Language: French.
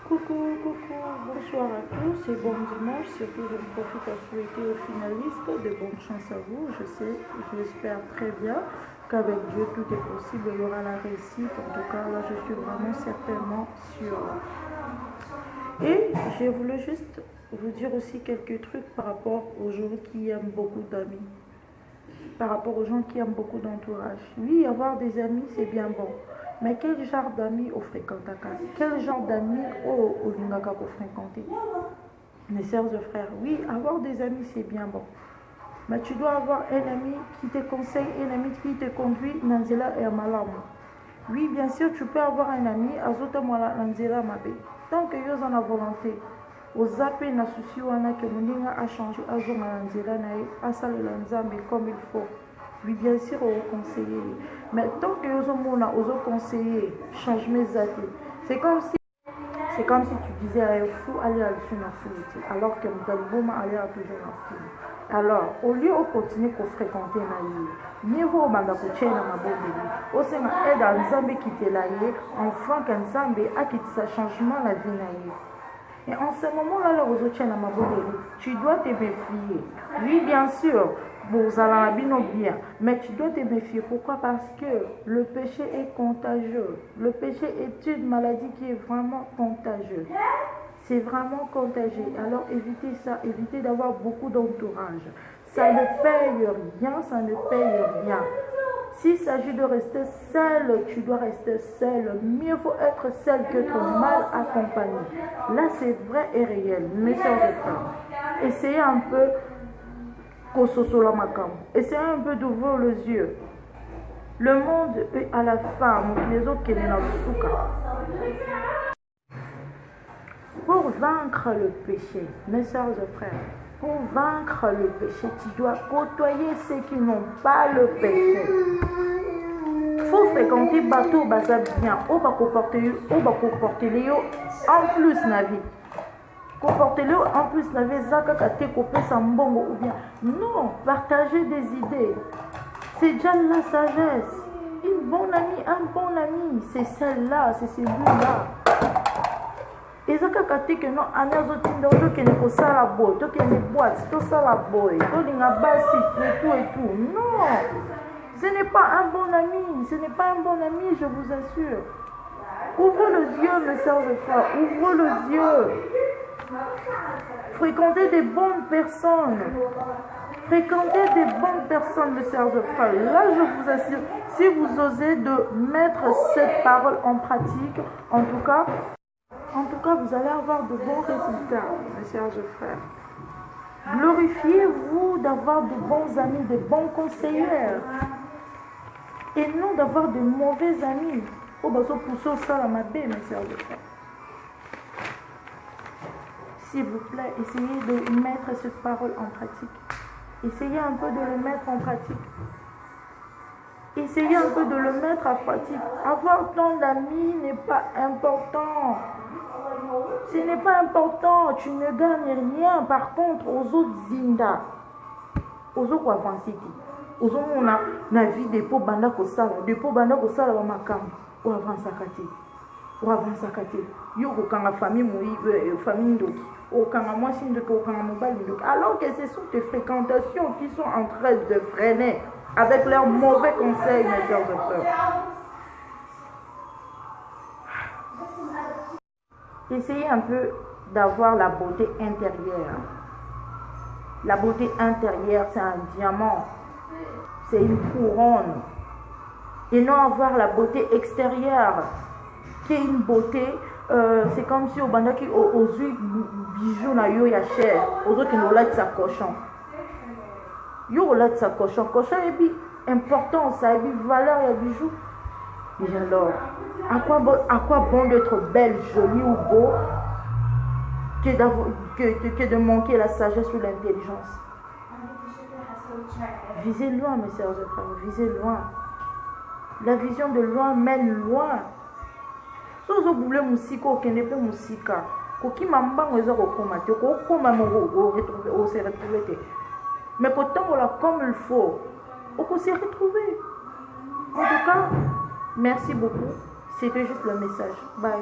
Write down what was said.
Coucou, bonsoir à tous et bon dimanche. Surtout, je profite à souhaiter aux finalistes de bonne chance à vous. J'espère très bien qu'avec Dieu tout est possible, il y aura la réussite. En tout cas, là, je suis vraiment certainement sûre. Et je voulais juste vous dire aussi quelques trucs par rapport aux gens qui aiment beaucoup d'amis, par rapport aux gens qui aiment beaucoup d'entourage. Oui, avoir des amis, c'est bien bon. Mais quel genre d'amis au fréquentaka? Quel genre d'amis au lingaka pour fréquenter? Mes sœurs et frères, oui, avoir des amis, c'est bien bon. Mais tu dois avoir un ami qui te conseille, un ami qui te conduit Nanzela et Amalamu. Oui, bien sûr, tu peux avoir un ami, Azota Mala Nanzela Mabe. Tant que vous en a volonté, aux appels na souci wana que mon a changé, Azoma Nanzela Nae, Asale Lanzambe comme il faut. Oui, bien sûr, au conseiller. Mais tant que vous conseiller, change mes avis. C'est comme si tu disais à un fou, aller à la fou, alors que Mdalbouma allait à toujours la fou. Alors, au lieu de continuer à fréquenter naïe, mieux vaut que tu aies ma bonne vie. Aussi, aide à Nzambe qui te laïe, enfin qu'Nzambe a quitté sa changement la vie naïe. Et en ce moment-là, tu dois te méfier. Oui, bien sûr, vous allez bien, mais tu dois te méfier. Pourquoi? Parce que le péché est contagieux. Le péché est une maladie qui est vraiment contagieuse. C'est vraiment contagieux. Alors évitez ça, évitez d'avoir beaucoup d'entourage. Ça ne paye rien, ça ne paye rien. S'il s'agit de rester seul, tu dois rester seul. Mieux vaut être seul qu'être mal accompagné. Là, c'est vrai et réel. Mes soeurs et frères, essayez un peu essayez un peu d'ouvrir les yeux. Le monde est à la fin. Les autres qui sont dans le souka. Pour vaincre le péché, mes soeurs et frères, pour vaincre le péché, tu dois côtoyer ceux qui n'ont pas le péché. Il faut fréquenter bateau baza bien. On va comporter les en plus na vie. Comporter-le en plus na vie zaka kate kopé sambongo ou bien. Non, partager des idées. C'est déjà la sagesse. Une bonne amie, un bon ami, c'est celle-là, c'est celui-là. Et ça kate que non anazotinda oto kene ko sala boy, to kene boîte, to sala boy, to linga basi tout et tout. Non. Ce n'est pas un bon ami, ce n'est pas un bon ami, je vous assure. Ouvre les yeux, mes sœurs et frères, ouvre les yeux. Fréquentez des bonnes personnes. Fréquentez des bonnes personnes, mes sœurs et frères. Là, je vous assure, si vous osez de mettre cette parole en pratique, en tout cas, vous allez avoir de bons résultats, mes sœurs et frères. Glorifiez-vous d'avoir de bons amis, de bons conseillers. Et non d'avoir de mauvais amis. Oh, bah, ça pousse ça à ma baie, mes sœurs et frères. S'il vous plaît, essayez de mettre cette parole en pratique. Essayez un peu de le mettre en pratique. Essayez un peu de le mettre en pratique. Avoir tant d'amis n'est pas important. Ce n'est pas important. Tu ne gagnes rien. Par contre, aux autres zinda, aux autres avancés, aux autres on a la vie des pauvres banda kosala, des pauvres banda kosala wa makam, ou avance à kate. Yo kanga famille famille ndoki. Alors que ce sont tes fréquentations qui sont en train de freiner avec leurs mauvais conseils, mes sœurs et frères. Essayez un peu d'avoir la beauté intérieure. La beauté intérieure, c'est un diamant, c'est une couronne. Et non avoir la beauté extérieure, qui est une beauté. C'est comme si au bandaki aux bijoux na yo ya cher aux autres qui nous l'a sa cochon yo l'a sa cochon et puis important ça et puis valeur ya bijoux. Et alors à quoi bon d'être belle, jolie ou beau que de manquer la sagesse ou l'intelligence? Visez loin, mes sœurs et frères, visez loin. La vision de loin mène loin. Si vous voulez musika, vous ne pas musika. Koki mambango eza kokoma te, kokoma on se retrouver. Mais quand on l'a comme il faut, on s'est retrouver. En tout cas, merci beaucoup. C'était juste le message. Bye.